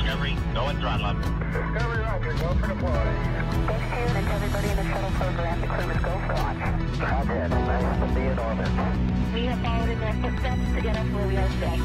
Discovery, go and throttle up. Discovery, roger, go for deploy. Thanks, June, and to everybody in the shuttle program. The crew is go for launch. Roger, nice to be in orbit. We have followed in their footsteps to get us where we are today.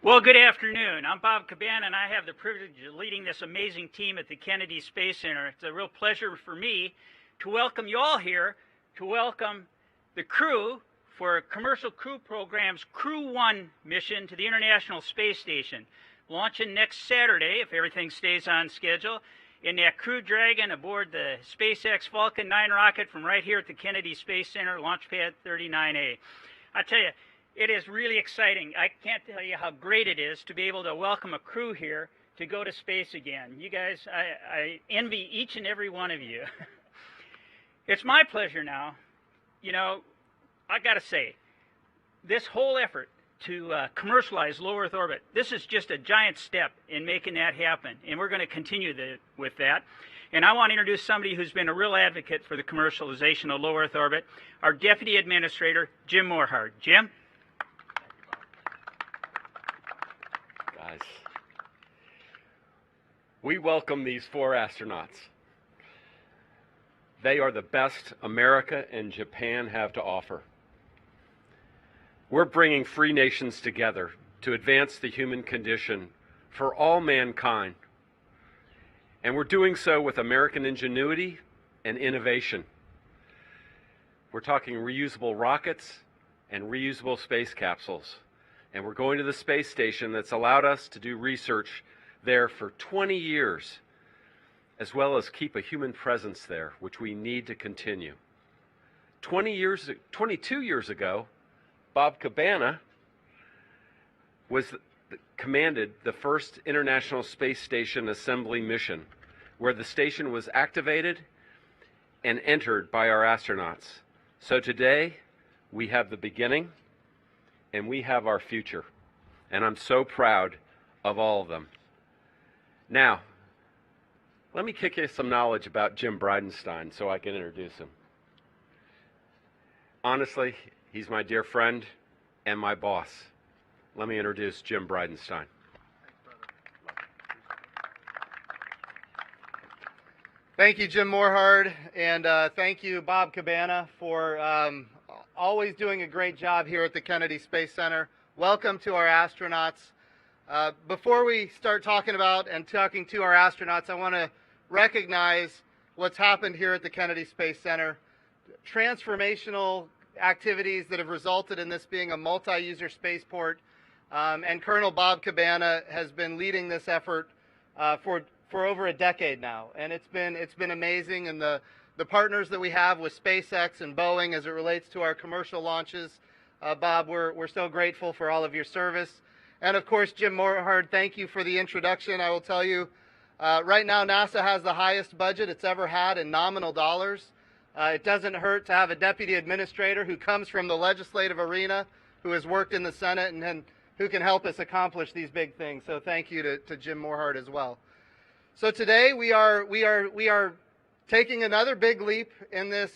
Well, good afternoon. I'm Bob Cabana, and I have the privilege of leading this amazing team at the Kennedy Space Center. It's a real pleasure for me to welcome you all here, to welcome the crew for Commercial Crew Program's Crew-1 mission to the International Space Station, launching next Saturday, if everything stays on schedule, in that Crew Dragon aboard the SpaceX Falcon 9 rocket from right here at the Kennedy Space Center, Launch Pad 39A. I tell you, it is really exciting. I can't tell you how great it is to be able to welcome a crew here to go to space again. You guys, I envy each and every one of you. It's my pleasure now. You know, I got to say, this whole effort to commercialize low Earth orbit, this is just a giant step in making that happen, and we're going to continue with that. And I want to introduce somebody who's been a real advocate for the commercialization of low Earth orbit, our Deputy Administrator, Jim Morhard. Jim? Guys, we welcome these 4 astronauts. They are the best America and Japan have to offer. We're bringing free nations together to advance the human condition for all mankind. And we're doing so with American ingenuity and innovation. We're talking reusable rockets and reusable space capsules. And we're going to the space station that's allowed us to do research there for 20 years, as well as keep a human presence there, which we need to continue. 22 years ago, Bob Cabana commanded the first International Space Station assembly mission, where the station was activated and entered by our astronauts. So today, we have the beginning, and we have our future. And I'm so proud of all of them. Now, let me kick you some knowledge about Jim Bridenstine so I can introduce him. Honestly, he's my dear friend and my boss. Let me introduce Jim Bridenstine. Thank you, Jim Morhard, and thank you, Bob Cabana, for always doing a great job here at the Kennedy Space Center. Welcome to our astronauts. Before we start talking about and talking to our astronauts, I want to recognize what's happened here at the Kennedy Space Center. Transformational activities that have resulted in this being a multi-user spaceport, and Colonel Bob Cabana has been leading this effort for over a decade now, and it's been amazing. And the partners that we have with SpaceX and Boeing as it relates to our commercial launches, Bob, we're so grateful for all of your service. And of course, Jim Morhard, thank you for the introduction. I will tell you, right now NASA has the highest budget it's ever had in nominal dollars. It doesn't hurt to have a deputy administrator who comes from the legislative arena, who has worked in the Senate, and who can help us accomplish these big things. So thank you to Jim Morhard as well. So today we are taking another big leap in this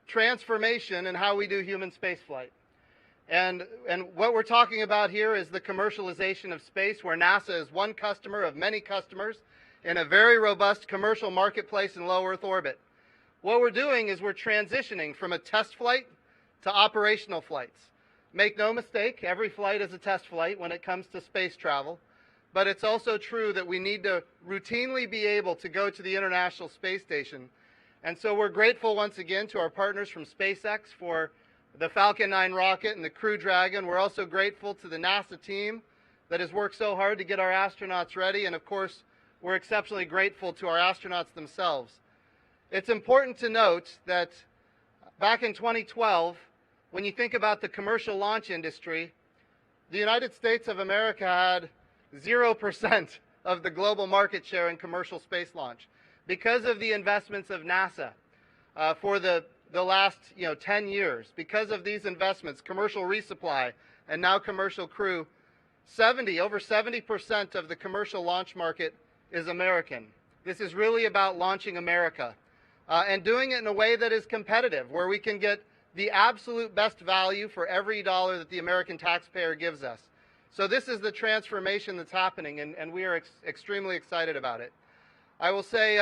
transformation in how we do human spaceflight. And what we're talking about here is the commercialization of space, where NASA is one customer of many customers in a very robust commercial marketplace in low Earth orbit. What we're doing is we're transitioning from a test flight to operational flights. Make no mistake, every flight is a test flight when it comes to space travel. But it's also true that we need to routinely be able to go to the International Space Station. And so we're grateful once again to our partners from SpaceX for the Falcon 9 rocket and the Crew Dragon. We're also grateful to the NASA team that has worked so hard to get our astronauts ready. And of course, we're exceptionally grateful to our astronauts themselves. It's important to note that back in 2012, when you think about the commercial launch industry, the United States of America had 0% of the global market share in commercial space launch because of the investments of NASA for the last 10 years. Because of these investments, commercial resupply and now commercial crew, over 70% of the commercial launch market is American. This is really about launching America and doing it in a way that is competitive, where we can get the absolute best value for every dollar that the American taxpayer gives us. So this is the transformation that's happening, and we are extremely excited about it. I will say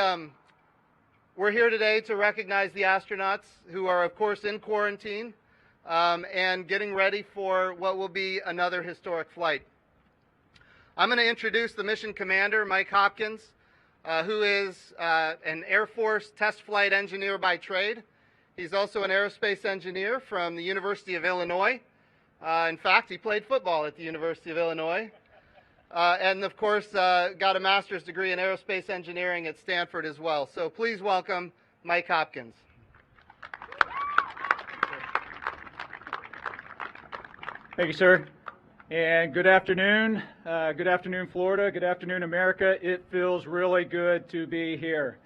we're here today to recognize the astronauts who are, of course, in quarantine and getting ready for what will be another historic flight. I'm going to introduce the mission commander, Mike Hopkins, who is an Air Force test flight engineer by trade. He's also an aerospace engineer from the University of Illinois. In fact, he played football at the University of Illinois. And of course, got a master's degree in aerospace engineering at Stanford as well. So please welcome Mike Hopkins. Thank you, sir. And good afternoon. Good afternoon, Florida. Good afternoon, America. It feels really good to be here.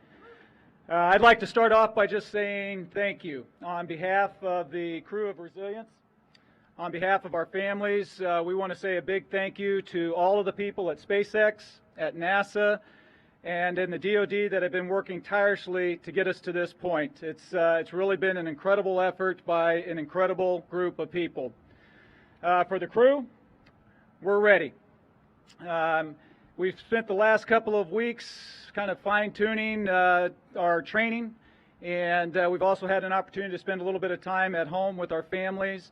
I'd like to start off by just saying thank you. On behalf of the crew of Resilience, on behalf of our families, we want to say a big thank you to all of the people at SpaceX, at NASA, and in the DoD that have been working tirelessly to get us to this point. It's really been an incredible effort by an incredible group of people. For the crew, we're ready. We've spent the last couple of weeks kind of fine-tuning our training, and we've also had an opportunity to spend a little bit of time at home with our families,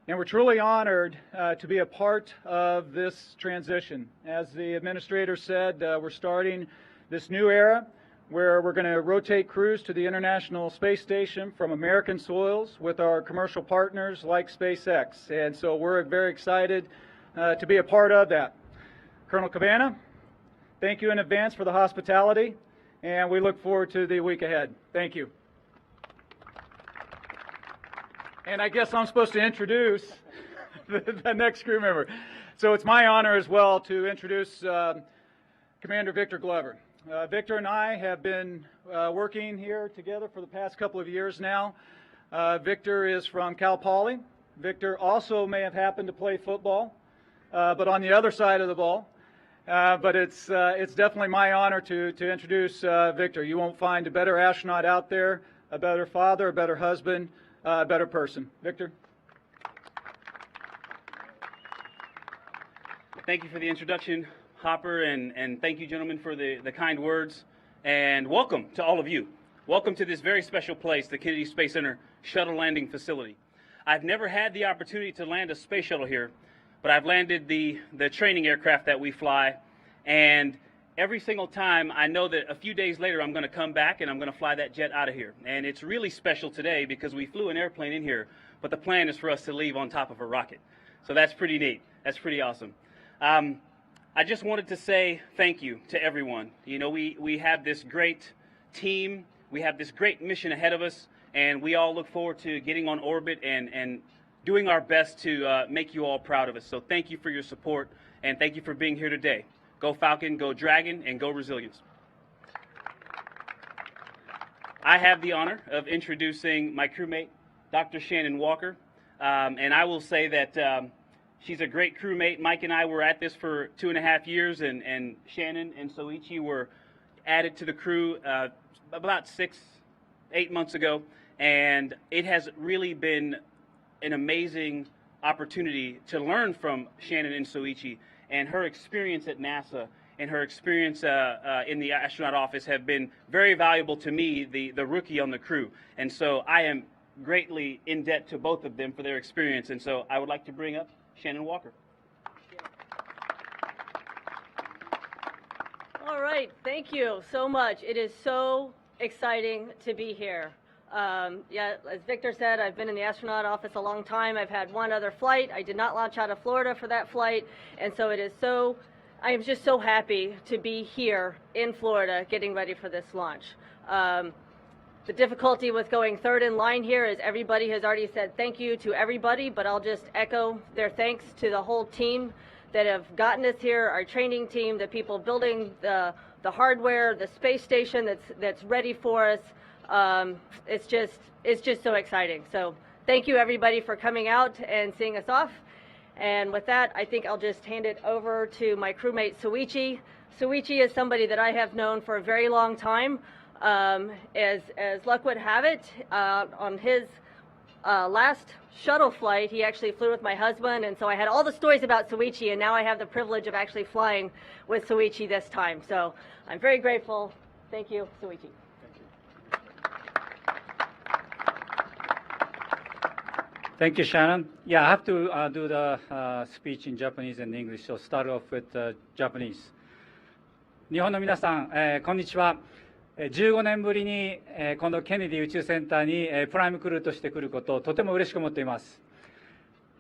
and we're truly honored to be a part of this transition. As the administrator said, we're starting this new era where we're going to rotate crews to the International Space Station from American soils with our commercial partners like SpaceX, and so we're very excited to be a part of that. Colonel Cabana, thank you in advance for the hospitality, and we look forward to the week ahead. Thank you. And I guess I'm supposed to introduce the next crew member. So it's my honor as well to introduce Commander Victor Glover. Victor and I have been working here together for the past couple of years now. Victor is from Cal Poly. Victor also may have happened to play football, but on the other side of the ball. But it's definitely my honor to introduce Victor. You won't find a better astronaut out there, a better father, a better husband, a better person. Victor. Thank you for the introduction, Hopper, and thank you, gentlemen, for the kind words. And welcome to all of you. Welcome to this very special place, the Kennedy Space Center Shuttle Landing Facility. I've never had the opportunity to land a space shuttle here, but I've landed the training aircraft that we fly, and every single time I know that a few days later I'm going to come back and I'm going to fly that jet out of here. And it's really special today because we flew an airplane in here, but the plan is for us to leave on top of a rocket. So that's pretty neat. That's pretty awesome. I just wanted to say thank you to everyone. You know, we have this great team, we have this great mission ahead of us, and we all look forward to getting on orbit and doing our best to make you all proud of us. So thank you for your support, and thank you for being here today. Go Falcon, go Dragon, and go Resilience. I have the honor of introducing my crewmate, Dr. Shannon Walker, and I will say that she's a great crewmate. Mike and I were at this for 2.5 years, and Shannon and Soichi were added to the crew about 6-8 months ago, and it has really been an amazing opportunity to learn from Shannon and Soichi, and her experience at NASA and her experience in the astronaut office have been very valuable to me, the rookie on the crew. And so I am greatly in debt to both of them for their experience, and so I would like to bring up Shannon Walker. All right, thank you so much. It is so exciting to be here. Yeah, as Victor said, I've been in the astronaut office a long time. I've had one other flight. I did not launch out of Florida for that flight, and so I am just so happy to be here in Florida getting ready for this launch. The difficulty with going third in line here is everybody has already said thank you to everybody, but I'll just echo their thanks to the whole team that have gotten us here, our training team, the people building the hardware, the space station that's ready for us. It's just so exciting. So thank you everybody for coming out and seeing us off. And with that, I think I'll just hand it over to my crewmate Soichi. Soichi is somebody that I have known for a very long time. As luck would have it, on his last shuttle flight, he actually flew with my husband, and so I had all the stories about Soichi, and now I have the privilege of actually flying with Soichi this time. So I'm very grateful. Thank you, Soichi. Thank you, Shannon. Yeah, I have to do the speech in Japanese and English, so start off with Japanese. 日本の皆さん、こんにちは。15年ぶりに、このケネディ宇宙センターに、プライムクルーとして来ることをとても嬉しく思っています。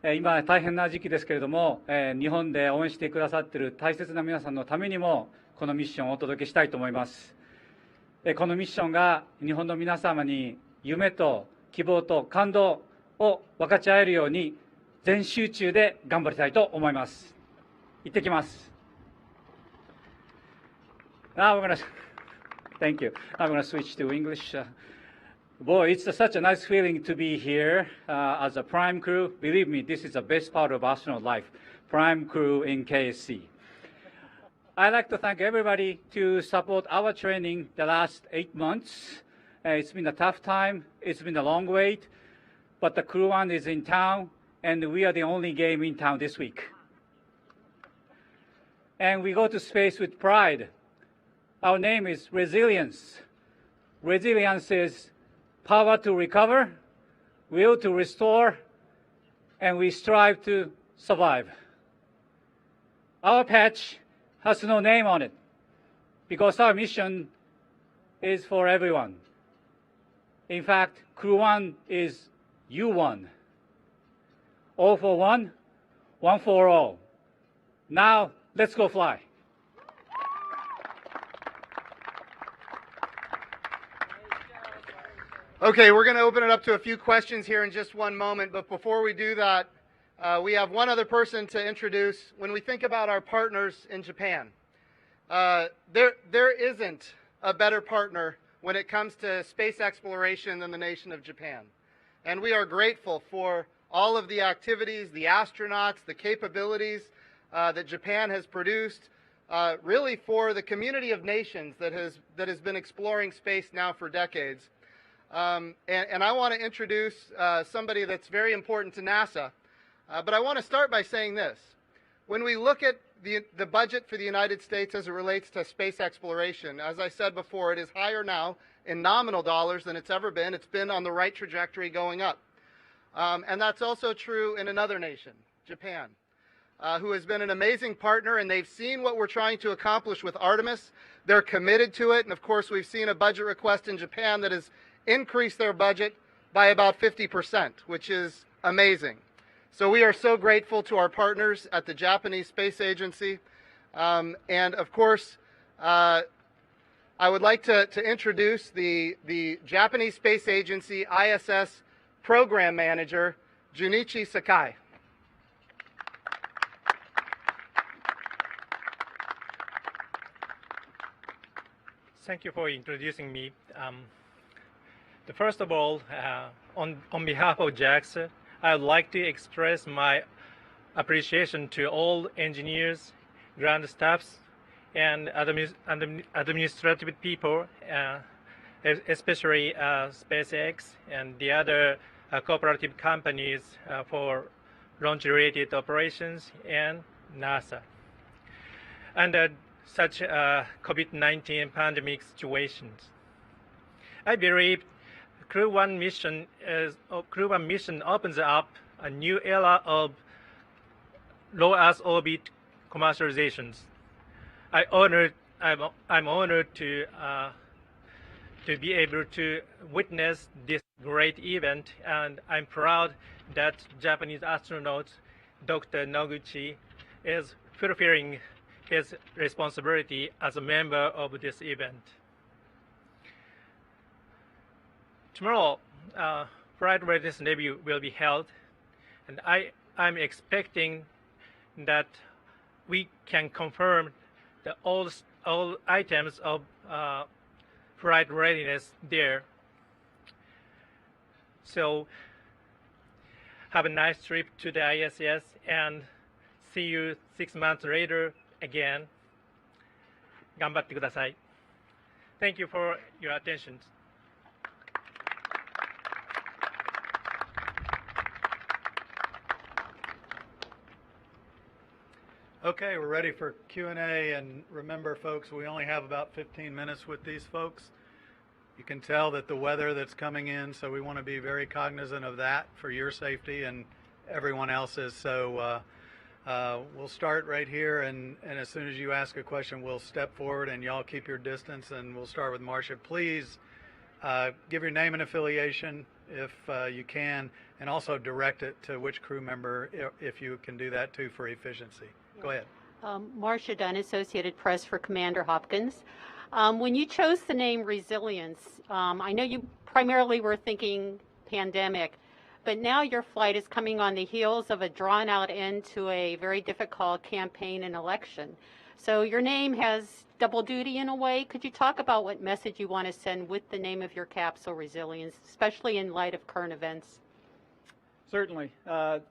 今、大変な時期ですけれども、日本で応援してくださっている大切な皆さんのためにも、このミッションをお届けしたいと思います。このミッションが日本の皆様に夢と希望と感動を分かち合えるように全集中で頑張りたいと思います。行ってきます。Now we're gonna thank you. I'm gonna switch to English. Boy, it's such a nice feeling to be here as a prime crew. Believe me, this is the best part of astronaut life. Prime crew in KSC. I'd like to thank everybody to support our training the last 8 months. It's been a tough time. It's been a long wait. But the Crew-1 is in town, and we are the only game in town this week. And we go to space with pride. Our name is Resilience. Resilience is power to recover, will to restore, and we strive to survive. Our patch has no name on it because our mission is for everyone. In fact, Crew-1 is U1. All for one, one for all. Now, let's go fly. Okay, we're going to open it up to a few questions here in just one moment, but before we do that, we have one other person to introduce. When we think about our partners in Japan, there isn't a better partner when it comes to space exploration than the nation of Japan. And we are grateful for all of the activities, the astronauts, the capabilities that Japan has produced, really for the community of nations that has been exploring space now for decades. And I want to introduce somebody that's very important to NASA. But I want to start by saying this. When we look at the budget for the United States as it relates to space exploration, as I said before, it is higher now in nominal dollars than it's ever been. It's been on the right trajectory going up. And that's also true in another nation, Japan, who has been an amazing partner, and they've seen what we're trying to accomplish with Artemis. They're committed to it, and of course we've seen a budget request in Japan that has increased their budget by about 50%, which is amazing. So we are so grateful to our partners at the Japanese Space Agency. And of course, I would like to introduce the Japanese Space Agency ISS Program Manager, Junichi Sakai. Thank you for introducing me. First of all, on behalf of JAXA, I would like to express my appreciation to all engineers, ground staffs, and administrative people, especially SpaceX and the other cooperative companies for launch-related operations and NASA. Under such COVID-19 pandemic situations, I believe Crew-1 mission opens up a new era of low Earth orbit commercializations. I'm honored to be able to witness this great event, and I'm proud that Japanese astronaut Dr. Noguchi is fulfilling his responsibility as a member of this event. Tomorrow, flight readiness review will be held, and I'm expecting that we can confirm that all items of flight readiness there. So have a nice trip to the ISS, and see you 6 months later again. 頑張ってください. Thank you for your attention. Okay, we're ready for Q&A, and remember, folks, we only have about 15 minutes with these folks. You can tell that the weather that's coming in, so we want to be very cognizant of that for your safety and everyone else's. So we'll start right here, and as soon as you ask a question, we'll step forward, and y'all keep your distance, and we'll start with Marcia. Please give your name and affiliation if you can, and also direct it to which crew member, if you can do that too, for efficiency. Go ahead. Marcia Dunn, Associated Press for Commander Hopkins. When you chose the name Resilience, I know you primarily were thinking pandemic, but now your flight is coming on the heels of a drawn-out end to a very difficult campaign and election. So your name has double duty in a way. Could you talk about what message you want to send with the name of your capsule, Resilience, especially in light of current events? Certainly.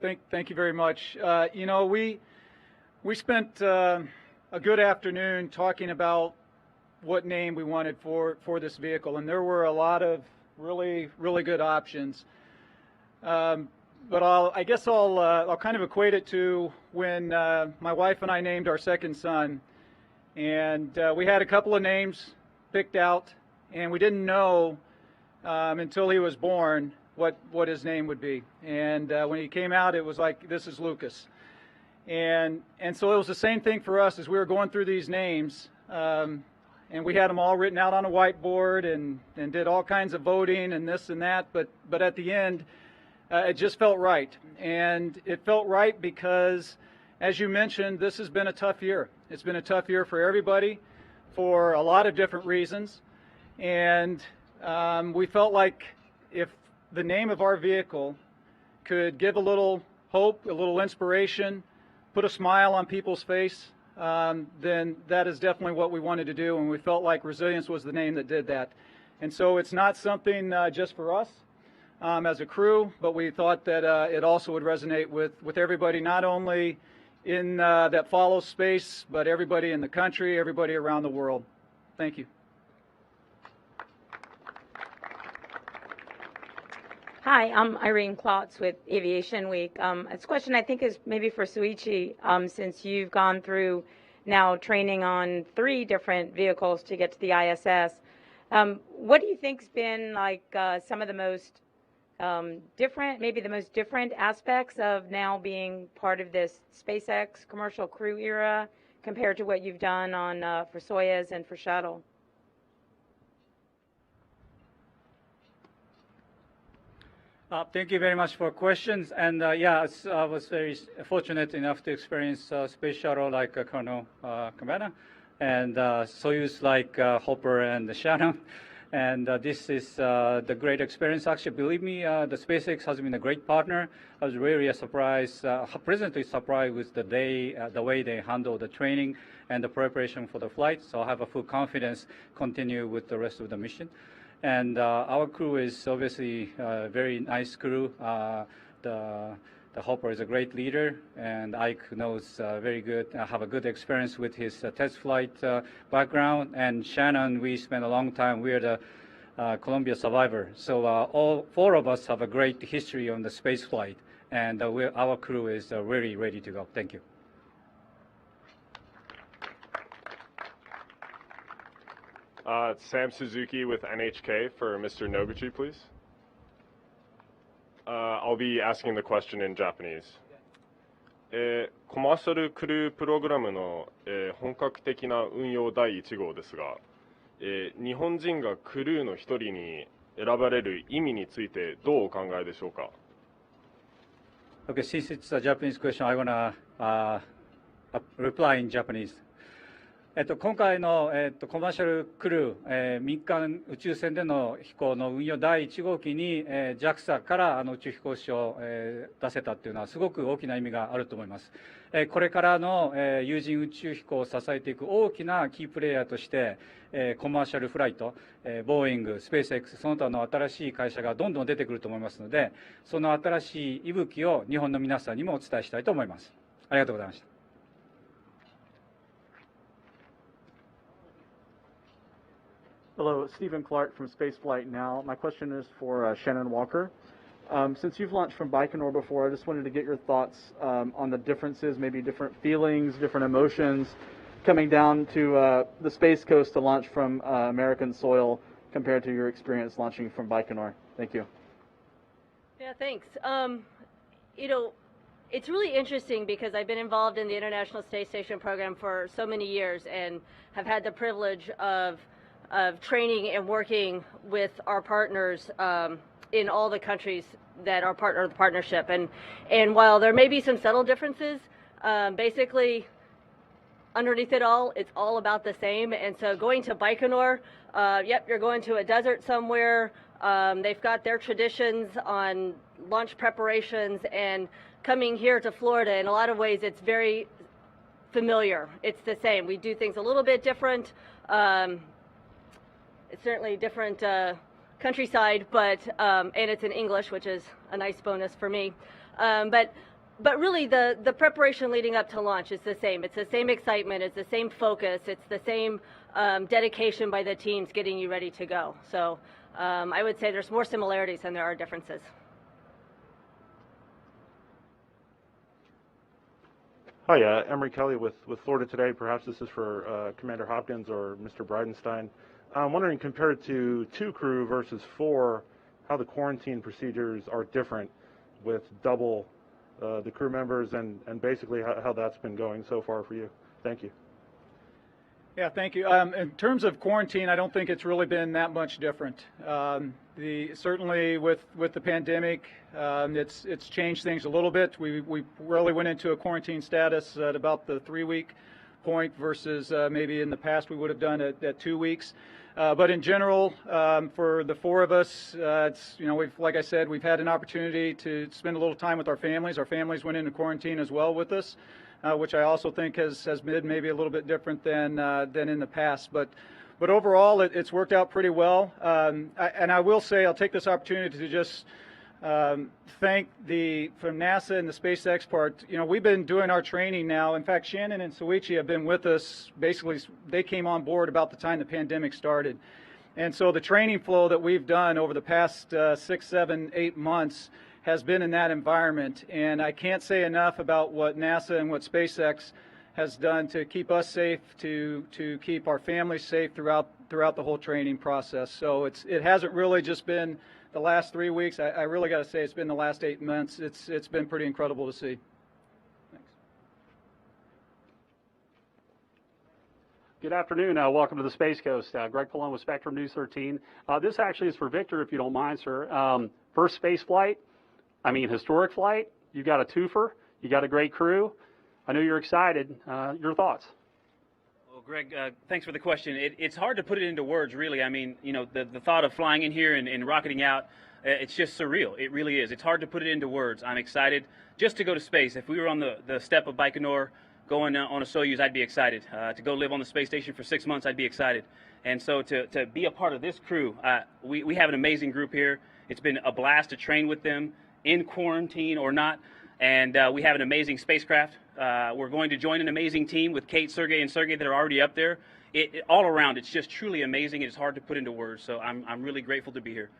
Thank you very much. You know, we spent a good afternoon talking about what name we wanted for this vehicle, and there were a lot of really good options. But I guess I'll kind of equate it to when my wife and I named our second son, and we had a couple of names picked out, and we didn't know until he was born what his name would be. And when he came out, it was like, this is Lucas. And so it was the same thing for us as we were going through these names, and we had them all written out on a whiteboard and did all kinds of voting and this and that, but at the end, it just felt right. And it felt right because, as you mentioned, this has been a tough year. It's been a tough year for everybody for a lot of different reasons. And we felt like if the name of our vehicle could give a little hope, a little inspiration, put a smile on people's face, then that is definitely what we wanted to do, and we felt like Resilience was the name that did that. And so it's not something just for us as a crew, but we thought that it also would resonate with everybody, not only in that follows space, but everybody in the country, everybody around the world. Thank you. Hi, I'm Irene Klotz with Aviation Week. This question I think is maybe for Soichi, since you've gone through now training on 3 different vehicles to get to the ISS. What do you think's been like some of the most different, maybe the most different aspects of now being part of this SpaceX commercial crew era compared to what you've done on for Soyuz and for Shuttle? Thank you very much for questions. And yeah, I was very fortunate enough to experience space shuttle like Colonel Cabana, and Soyuz like Hopper and Shannon. And this is the great experience. Actually, believe me, the SpaceX has been a great partner. I was really surprised, pleasantly surprised with the way they handle the training and the preparation for the flight. So I have a full confidence continue with the rest of the mission. And our crew is obviously a very nice crew. The Hopper is a great leader, and Ike knows very good, have a good experience with his test flight background. And Shannon, we spent a long time. We are the Columbia survivor. So all 4 of us have a great history on the space flight, and our crew is really ready to go. Thank you. Sam Suzuki with NHK for Mr. Noguchi, please. I'll be asking the question in Japanese. コマーシャルクループログラムの本格的な運用第1号ですが、日本人がクルーの一人に選ばれる意味についてどうお考えでしょうか? Okay, since it's a Japanese question, I want to reply in Japanese. 今回の、コマーシャルクルー、民間宇宙船での飛行の運用第1号機に、JAXA から宇宙飛行士を、出せたというのはすごく大きな意味があると思います。これからの、有人宇宙飛行を支えていく大きなキープレイヤーとして、コマーシャルフライト、ボーイング、スペース X、その他の新しい会社がどんどん出てくると思いますので、その新しい息吹を日本の皆さんにもお伝えしたいと思います。ありがとうございました。Hello, Stephen Clark from Spaceflight Now. My question is for Shannon Walker. Since you've launched from Baikonur before, I just wanted to get your thoughts on the differences, maybe different feelings, different emotions, coming down to the Space Coast to launch from American soil compared to your experience launching from Baikonur. Thank you. Yeah, thanks. You know, it's really interesting because I've been involved in the International Space Station program for so many years and have had the privilege of training and working with our partners in all the countries that are part of the partnership. And while there may be some subtle differences, basically underneath it all, it's all about the same. And so going to Baikonur, yep, you're going to a desert somewhere. They've got their traditions on launch preparations, and coming here to Florida, in a lot of ways, it's very familiar. It's the same. We do things a little bit different. It's certainly different countryside, but and it's in English, which is a nice bonus for me. But really, the preparation leading up to launch is the same. It's the same excitement. It's the same focus. It's the same dedication by the teams getting you ready to go. So I would say there's more similarities than there are differences. Hi, Emery Kelly with Florida Today. Perhaps this is for Commander Hopkins or Mr. Bridenstine. I'm wondering, compared to 2 crew versus 4, how the quarantine procedures are different with double the crew members, and basically how that's been going so far for you. Thank you. Yeah, thank you. In terms of quarantine, I don't think it's really been that much different. Certainly with the pandemic, it's changed things a little bit. We really went into a quarantine status at about the 3-week point versus maybe in the past we would have done it at 2 weeks. But in general, for the 4 of us, it's, you know, like I said, we've had an opportunity to spend a little time with our families. Our families went into quarantine as well with us, which I also think has been maybe a little bit different than in the past. But overall, it's worked out pretty well. And I will say, I'll take this opportunity to just thank from NASA and the SpaceX part. You know, we've been doing our training now. In fact, Shannon and Soichi have been with us. Basically, they came on board about the time the pandemic started. And so the training flow that we've done over the past 6, 7, 8 months has been in that environment. And I can't say enough about what NASA and what SpaceX has done to keep us safe, to keep our families safe throughout the whole training process. So it hasn't really just been the last 3 weeks. I really got to say it's been the last 8 months. It's been pretty incredible to see. Thanks. Good afternoon. Welcome to the Space Coast. Greg Pallone with Spectrum News 13. This actually is for Victor, if you don't mind, sir. First space flight, historic flight. You got a twofer. You got a great crew. I know you're excited. Your thoughts? Well, Greg, thanks for the question. It's hard to put it into words, really. I mean, you know, the thought of flying in here and rocketing out, it's just surreal. It really is. It's hard to put it into words. I'm excited just to go to space. If we were on the step of Baikonur going on a Soyuz, I'd be excited. To go live on the space station for 6 months, I'd be excited. And so to be a part of this crew, we have an amazing group here. It's been a blast to train with them, in quarantine or not. And we have an amazing spacecraft. We're going to join an amazing team with Kate, Sergey, and Sergey that are already up there. All around, it's just truly amazing. It's hard to put into words. So I'm really grateful to be here.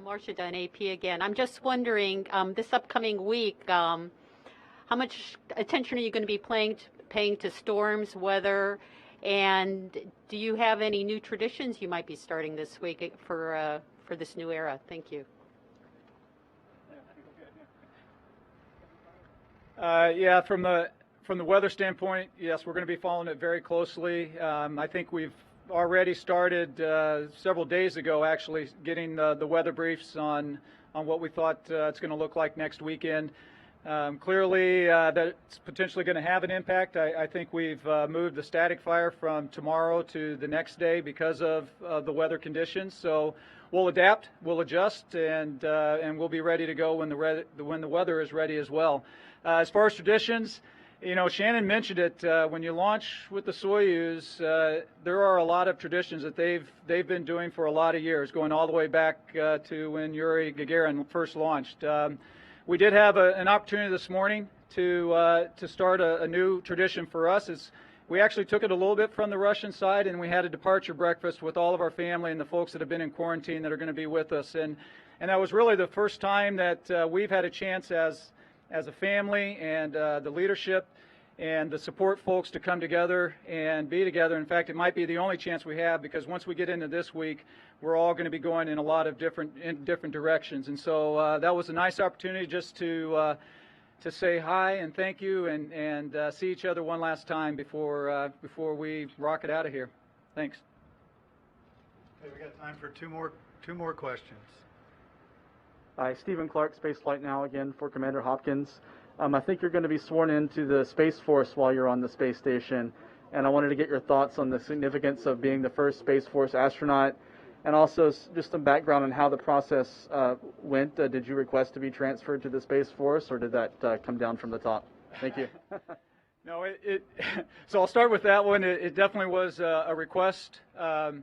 Marcia Dunn, AP again. I'm just wondering, this upcoming week, how much attention are you going to be paying to storms, weather, and do you have any new traditions you might be starting this week for this new era? Thank you. Yeah, from the weather standpoint, yes, we're going to be following it very closely. I think we've already started several days ago, actually, getting the weather briefs on what we thought it's going to look like next weekend. Clearly, that's potentially going to have an impact. I think we've moved the static fire from tomorrow to the next day because of the weather conditions. So we'll adapt, we'll adjust, and we'll be ready to go when the weather is ready as well. As far as traditions, you know, Shannon mentioned it. When you launch with the Soyuz, there are a lot of traditions that they've been doing for a lot of years, going all the way back to when Yuri Gagarin first launched. we did have an opportunity this morning to start a new tradition for us. We actually took it a little bit from the Russian side, and we had a departure breakfast with all of our family and the folks that have been in quarantine that are going to be with us. And that was really the first time that we've had a chance as a family and the leadership and the support folks to come together and be together. In fact, it might be the only chance we have, because once we get into this week, we're all going to be going in a lot of different directions. And so that was a nice opportunity just to say hi and thank you and see each other one last time before we rocket out of here. Thanks. Okay, we got time for two more questions. Hi, Stephen Clark, Spaceflight Now again for Commander Hopkins. I think you're going to be sworn into the Space Force while you're on the space station, and I wanted to get your thoughts on the significance of being the first Space Force astronaut, and also just some background on how the process went. Did you request to be transferred to the Space Force, or did that come down from the top? Thank you. No, so I'll start with that one. It definitely was a request. You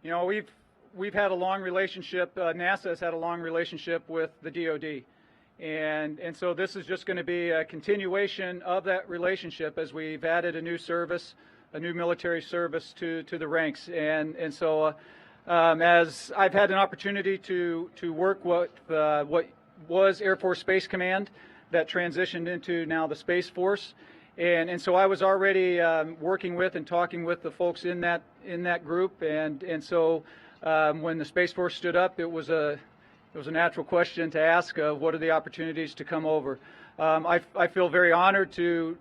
know, we've had a long relationship. NASA has had a long relationship with the DoD. And so this is just going to be a continuation of that relationship as we've added a new service, a new military service to the ranks. And so as I've had an opportunity to work with what was Air Force Space Command that transitioned into now the Space Force. And so I was already working with and talking with the folks in that group. And so when the Space Force stood up, it was a natural question to ask, what are the opportunities to come over? I feel very honored to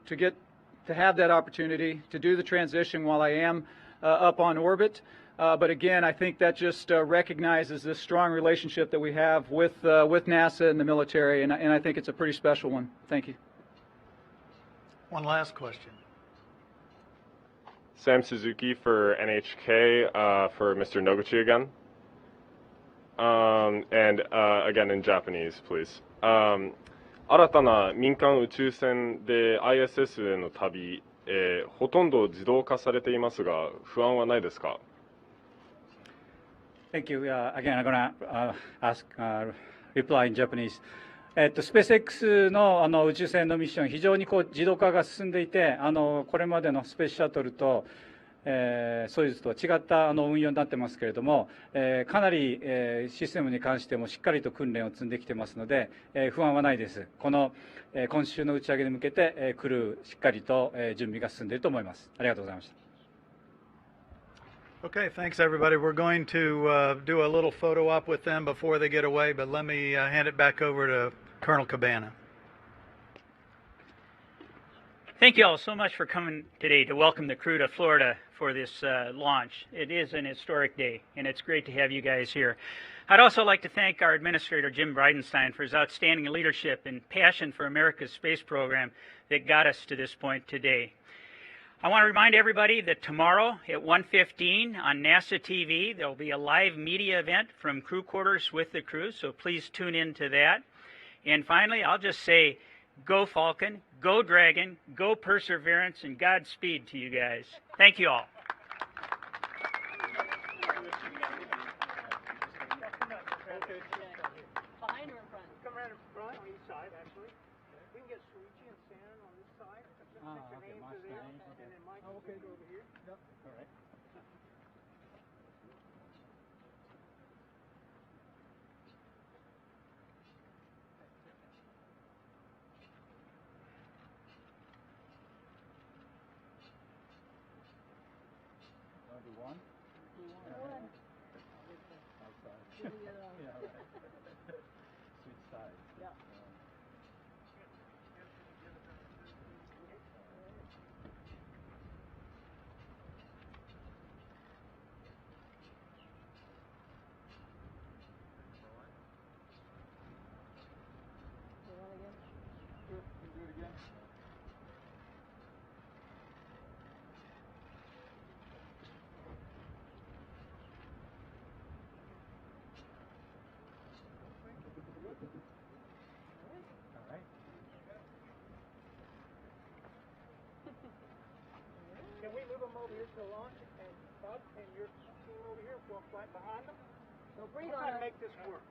have that opportunity to do the transition while I am up on orbit. But again, I think that just recognizes this strong relationship that we have with NASA and the military, and I think it's a pretty special one. Thank you. One last question. Sam Suzuki for NHK, for Mr. Noguchi again. And again in Japanese, please. 新たな民間宇宙船で ISS への旅、ほとんど自動化されていますが、不安はないですか? Thank you. Again, I'm going to reply in Japanese. SpaceX の宇宙船のミッション、非常に自動化が進んでいて、これまでのスペースシャトルとソユーズと違った運用になってますけれども、かなりシステムに関してもしっかりと訓練を積んできてますので、不安はないです。今週の打ち上げに向けてクルーしっかりと準備が進んでいると思います。ありがとうございました。Okay, thanks everybody. We're going to do a little photo op with them before they get away, but let me hand it back over to Colonel Cabana. Thank you all so much for coming today to welcome the crew to Florida for this launch. It is an historic day, and it's great to have you guys here. I'd also like to thank our administrator, Jim Bridenstine, for his outstanding leadership and passion for America's space program that got us to this point today. I want to remind everybody that tomorrow at 1:15 on NASA TV, there will be a live media event from crew quarters with the crew, so please tune in to that. And finally, I'll just say, go Falcon, go Dragon, go Perseverance, and Godspeed to you guys. Thank you all. Behind or in front? Come right in front on each side, actually. We can get Soichi and Shannon on this side. Okay, Mike's name. And then Mike will go over here. Yep. All right. One. Outside. Yeah, right. Switch sides. Yeah. Can we move them over here to launch and Bob and your team over here will fly behind them? So bring We're on trying to us. make this work.